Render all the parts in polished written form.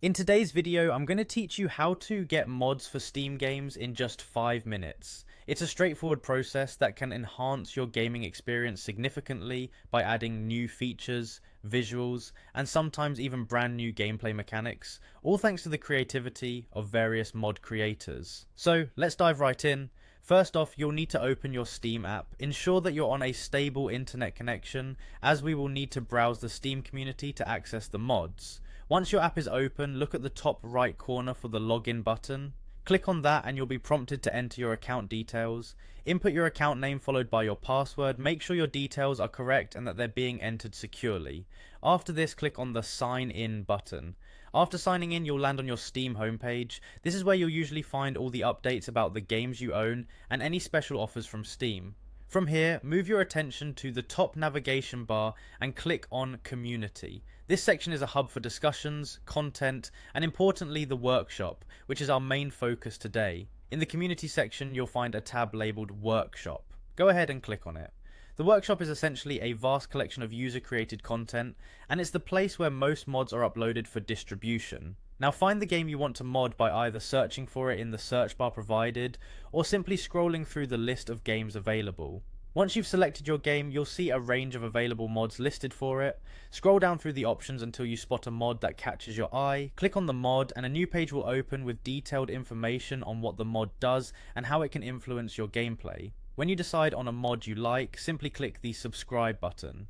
In today's video, I'm going to teach you how to get mods for Steam games in just 5 minutes. It's a straightforward process that can enhance your gaming experience significantly by adding new features, visuals, and sometimes even brand new gameplay mechanics, all thanks to the creativity of various mod creators. So let's dive right in. First off, you'll need to open your Steam app. Ensure that you're on a stable internet connection, as we will need to browse the Steam community to access the mods. Once your app is open, look at the top right corner for the login button. Click on that and you'll be prompted to enter your account details. Input your account name followed by your password. Make sure your details are correct and that they're being entered securely. After this, click on the sign in button. After signing in, you'll land on your Steam homepage. This is where you'll usually find all the updates about the games you own and any special offers from Steam. From here, move your attention to the top navigation bar and click on Community. This section is a hub for discussions, content, and importantly the workshop, which is our main focus today. In the Community section, you'll find a tab labelled Workshop. Go ahead and click on it. The workshop is essentially a vast collection of user-created content, and it's the place where most mods are uploaded for distribution. Now find the game you want to mod by either searching for it in the search bar provided, or simply scrolling through the list of games available. Once you've selected your game, you'll see a range of available mods listed for it. Scroll down through the options until you spot a mod that catches your eye. Click on the mod and a new page will open with detailed information on what the mod does and how it can influence your gameplay. When you decide on a mod you like, simply click the subscribe button.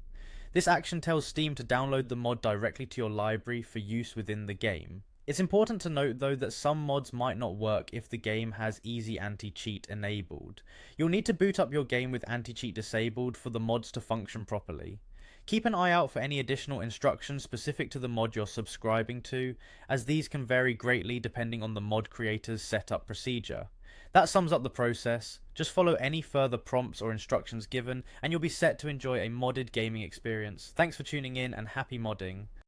This action tells Steam to download the mod directly to your library for use within the game. It's important to note though that some mods might not work if the game has easy anti-cheat enabled. You'll need to boot up your game with anti-cheat disabled for the mods to function properly. Keep an eye out for any additional instructions specific to the mod you're subscribing to, as these can vary greatly depending on the mod creator's setup procedure. That sums up the process. Just follow any further prompts or instructions given and you'll be set to enjoy a modded gaming experience. Thanks for tuning in and happy modding.